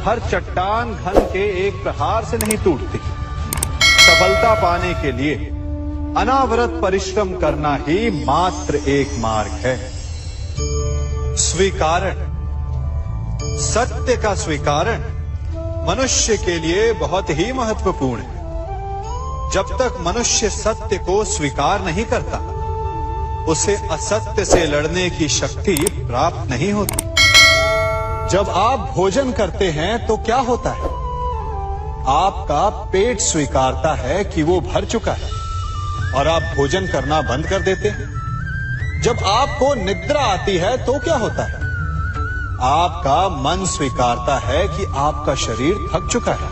हर चट्टान घन के एक प्रहार से नहीं टूटती। सफलता पाने के लिए अनावरत परिश्रम करना ही मात्र एक मार्ग है। स्वीकारण, सत्य का स्वीकारण मनुष्य के लिए बहुत ही महत्वपूर्ण है। जब तक मनुष्य सत्य को स्वीकार नहीं करता, उसे असत्य से लड़ने की शक्ति प्राप्त नहीं होती। जब आप भोजन करते हैं तो क्या होता है? आपका पेट स्वीकारता है कि वो भर चुका है और आप भोजन करना बंद कर देते हैं। जब आपको निद्रा आती है तो क्या होता है? आपका मन स्वीकारता है कि आपका शरीर थक चुका है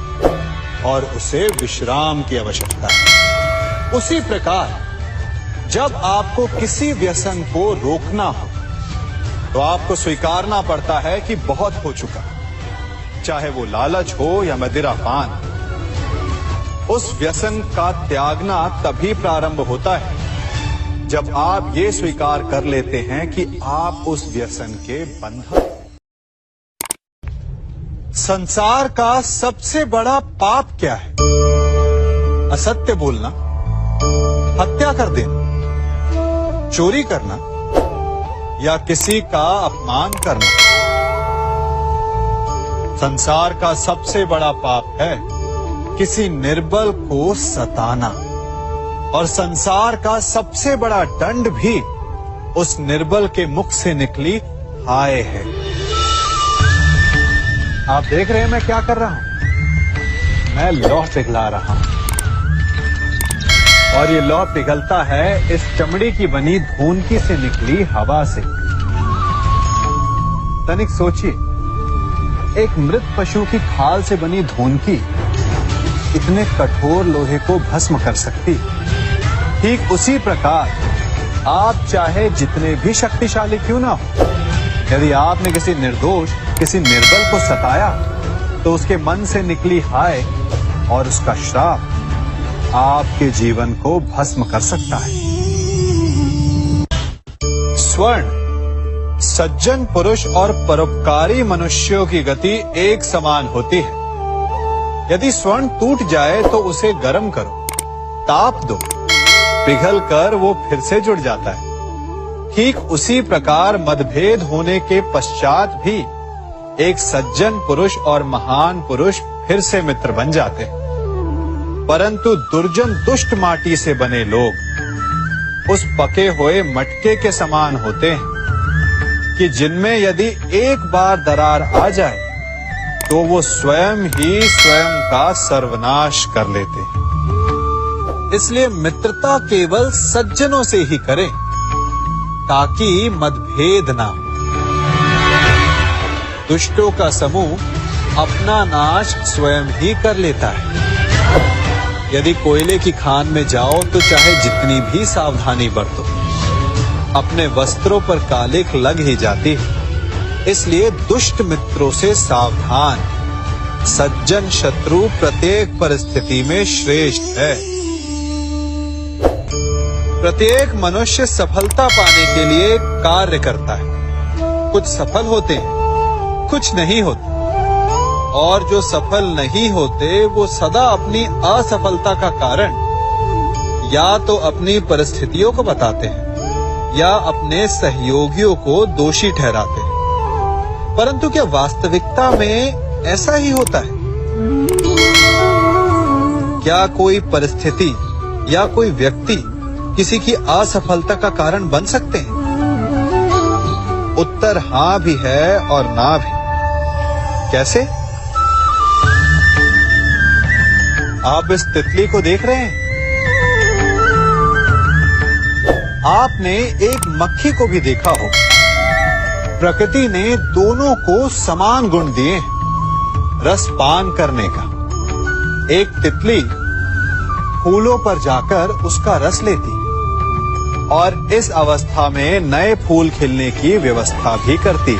और उसे विश्राम की आवश्यकता है। उसी प्रकार जब आपको किसी व्यसन को रोकना हो तो आपको स्वीकारना पड़ता है कि बहुत हो चुका, चाहे वो लालच हो या मदिरापान। उस व्यसन का त्यागना तभी प्रारंभ होता है जब आप ये स्वीकार कर लेते हैं कि आप उस व्यसन के बंधन। संसार का सबसे बड़ा पाप क्या है? असत्य बोलना, हत्या कर देना, चोरी करना या किसी का अपमान करना। संसार का सबसे बड़ा पाप है किसी निर्बल को सताना, और संसार का सबसे बड़ा दंड भी उस निर्बल के मुख से निकली हाय है। आप देख रहे हैं मैं क्या कर रहा हूं? मैं लौह पिघला रहा हूं, और ये लौह पिघलता है इस चमड़ी की बनी धूनकी से निकली हवा से। तनिक सोचिए, एक मृत पशु की खाल से बनी धूनकी इतने कठोर लोहे को भस्म कर सकती। ठीक उसी प्रकार आप चाहे जितने भी शक्तिशाली क्यों ना हो, यदि आपने किसी निर्दोष, किसी निर्बल को सताया तो उसके मन से निकली हाय और उसका श्राप आपके जीवन को भस्म कर सकता है। स्वर्ण, सज्जन पुरुष और परोपकारी मनुष्यों की गति एक समान होती है। यदि स्वर्ण टूट जाए तो उसे गर्म करो, ताप दो, पिघलकर वो फिर से जुड़ जाता है। ठीक उसी प्रकार मतभेद होने के पश्चात भी एक सज्जन पुरुष और महान पुरुष फिर से मित्र बन जाते हैं। परंतु दुर्जन दुष्ट माटी से बने लोग उस पके हुए मटके के समान होते हैं कि जिनमें यदि एक बार दरार आ जाए तो वो स्वयं ही स्वयं का सर्वनाश कर लेते हैं। इसलिए मित्रता केवल सज्जनों से ही करें ताकि मतभेद ना हो। दुष्टों का समूह अपना नाश स्वयं ही कर लेता है। यदि कोयले की खान में जाओ तो चाहे जितनी भी सावधानी बरतो, अपने वस्त्रों पर कालिख लग ही जाती है। इसलिए दुष्ट मित्रों से सावधान। सज्जन शत्रु प्रत्येक परिस्थिति में श्रेष्ठ है। प्रत्येक मनुष्य सफलता पाने के लिए कार्य करता है। कुछ सफल होते हैं, कुछ नहीं होते, और जो सफल नहीं होते वो सदा अपनी असफलता का कारण या तो अपनी परिस्थितियों को बताते हैं या अपने सहयोगियों को दोषी ठहराते हैं। परंतु क्या वास्तविकता में ऐसा ही होता है? क्या कोई परिस्थिति या कोई व्यक्ति किसी की असफलता का कारण बन सकते हैं? उत्तर हां भी है और ना भी। कैसे? आप इस तितली को देख रहे हैं? आपने एक मक्खी को भी देखा हो। प्रकृति ने दोनों को समान गुण दिए हैं रस पान करने का। एक तितली फूलों पर जाकर उसका रस लेती और इस अवस्था में नए फूल खिलने की व्यवस्था भी करती,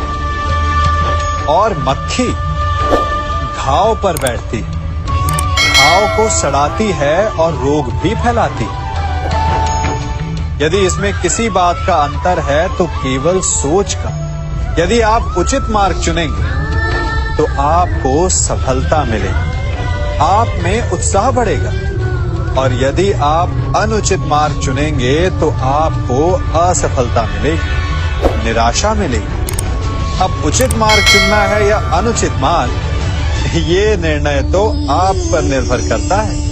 और मक्खी घाव पर बैठती, घाव को सड़ाती है और रोग भी फैलाती। यदि इसमें किसी बात का अंतर है तो केवल सोच का। यदि आप उचित मार्ग चुनेंगे तो आपको सफलता मिलेगी, आप में उत्साह बढ़ेगा। और यदि आप अनुचित मार्ग चुनेंगे तो आपको असफलता मिलेगी, निराशा मिलेगी। अब उचित मार्ग चुनना है या अनुचित मार्ग, ये निर्णय तो आप पर निर्भर करता है।